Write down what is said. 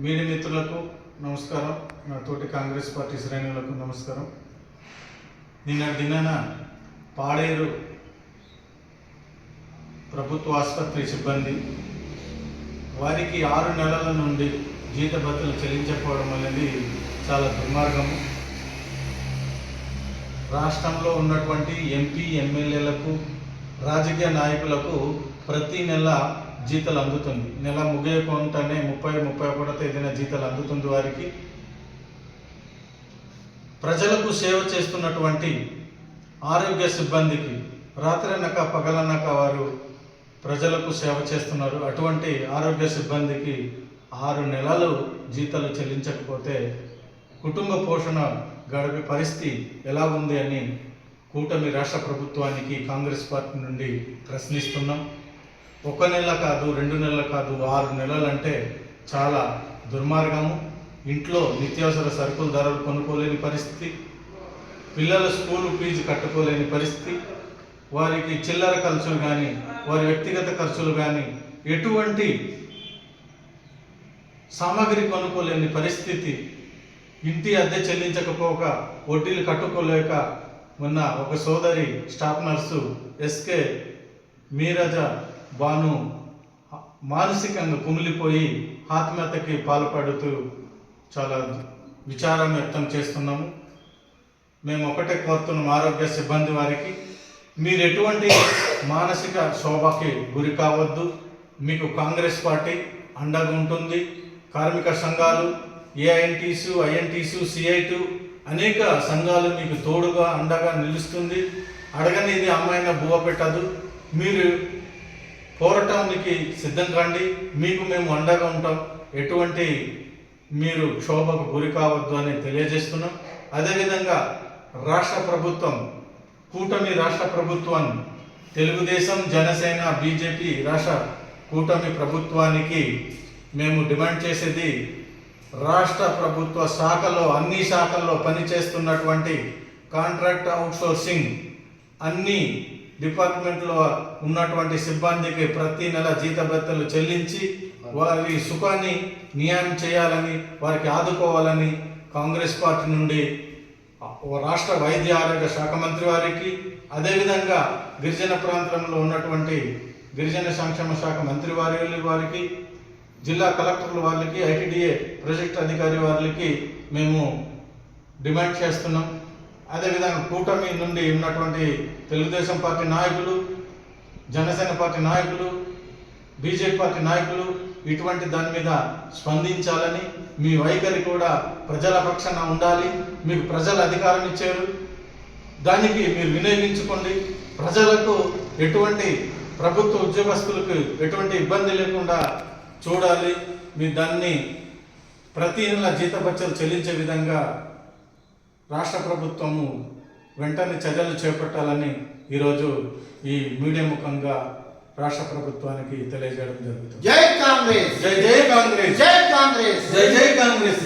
Media మిత్రులకు నమస్కారం, నా తోటి కాంగ్రెస్ పార్టీ శ్రేణులకు నమస్కారం. నిన్న పాడేరు ప్రభుత్వ ఆసుపత్రి సిబ్బంది వారికి 6 నెలల నుండి జీతభత్తులు చెల్లించకపోవడం అనేది చాలా దుర్మార్గము. రాష్ట్రంలో ఉన్నటువంటి ఎంపీ ఎమ్మెల్యేలకు రాజకీయ నాయకులకు ప్రతి నెల జీతాలు అందుతుంది. నెల ముగియకుండానే 30-31 తేదీన జీతాలు అందుతుంది. వారికి ప్రజలకు సేవ చేస్తున్నటువంటి ఆరోగ్య సిబ్బందికి రాత్రనక పగలనక వారు ప్రజలకు సేవ చేస్తున్నారు. అటువంటి ఆరోగ్య సిబ్బందికి 6 నెలలు జీతాలు చెల్లించకపోతే కుటుంబ పోషణ గడిపే పరిస్థితి ఎలా ఉంది అని కూటమి రాష్ట్ర ప్రభుత్వానికి కాంగ్రెస్ పార్టీ నుండి ప్రశ్నిస్తున్నాం. 1 నెల కాదు, 2 నెలలు కాదు, 6 నెలలు అంటే చాలా దుర్మార్గము. ఇంట్లో నిత్యావసర సరుకుల ధరలు కొనుక్కోలేని పరిస్థితి, పిల్లల స్కూలు ఫీజు కట్టుకోలేని పరిస్థితి, వారికి చిల్లర ఖర్చులు కానీ వారి వ్యక్తిగత ఖర్చులు కానీ ఎటువంటి సామాగ్రి కొనుక్కోలేని పరిస్థితి, ఇంటి అద్దె చెల్లించకపోక వడ్డీలు కట్టుకోలేక ఉన్న ఒక సోదరి స్టాఫ్ నర్సు ఎస్కే మీరజ బాను మానసికంగా కుమిలిపోయి ఆత్మహత్యకి పాల్పడుతూ చాలా విచారం వ్యక్తం చేస్తున్నాము. మేము ఒకటే కోరుతున్నాం ఆరోగ్య సిబ్బంది వారికి, మీరు ఎటువంటి మానసిక శోభకి గురి కావద్దు. మీకు కాంగ్రెస్ పార్టీ అండగా ఉంటుంది. కార్మిక సంఘాలు, ఏఐఎన్టీసు, ఐఎన్టీసు, సిఐటు అనేక సంఘాలు మీకు తోడుగా అండగా నిలుస్తుంది. అడగనిది అమ్మాయిన బువ్వ పెట్టదు. మీరు పోరాటానికి సిద్ధం కాండి, మీకు మేము అండగా ఉంటాం. ఎటువంటి మీరు క్షోభకు గురి కావద్దు అని తెలియజేస్తున్నాం. అదేవిధంగా రాష్ట్ర ప్రభుత్వం, కూటమి రాష్ట్ర ప్రభుత్వం, తెలుగుదేశం, జనసేన, బీజేపీ రాష్ట్ర కూటమి ప్రభుత్వానికి మేము డిమాండ్ చేసేది, రాష్ట్ర ప్రభుత్వ శాఖలో అన్ని శాఖల్లో పనిచేస్తున్నటువంటి కాంట్రాక్ట్ అవుట్సోర్సింగ్ అన్ని డిపార్ట్మెంట్లో ఉన్నటువంటి సిబ్బందికి ప్రతి నెల జీతభత్యాలు చెల్లించి వారి సుఖాన్ని న్యాయం చేయాలని, వారికి ఆదుకోవాలని కాంగ్రెస్ పార్టీ నుండి రాష్ట్ర వైద్య ఆరోగ్య శాఖ మంత్రి వారికి, అదేవిధంగా గిరిజన ప్రాంతంలో ఉన్నటువంటి గిరిజన సంక్షేమ శాఖ మంత్రి వారికి, జిల్లా కలెక్టర్ల వారికి, ఐటీడీఏ ప్రాజెక్ట్ అధికారి వారికి మేము డిమాండ్ చేస్తున్నాం. అదేవిధంగా కూటమి నుండి ఉన్నటువంటి తెలుగుదేశం పార్టీ నాయకులు, జనసేన పార్టీ నాయకులు, బీజేపీ పార్టీ నాయకులు ఇటువంటి దాని మీద స్పందించాలని, మీ వైఖరి కూడా ప్రజల పక్షాన ఉండాలి. మీకు ప్రజలు అధికారం ఇచ్చారు, దానికి మీరు వినియోగించుకోండి. ప్రజలకు ఎటువంటి ప్రభుత్వ ఉద్యోగస్తులకు ఎటువంటి ఇబ్బంది లేకుండా చూడాలి. మీ దాన్ని ప్రతి నెల జీతభత్యాలు చెల్లించే విధంగా రాష్ట్ర ప్రభుత్వము వెంటనే చర్యలు చేపట్టాలని ఈరోజు ఈ మీడియా ముఖంగా రాష్ట్ర ప్రభుత్వానికి తెలియజేయడం జరుగుతుంది. జై కాంగ్రెస్, జై జై కాంగ్రెస్, జై కాంగ్రెస్, జై జై కాంగ్రెస్.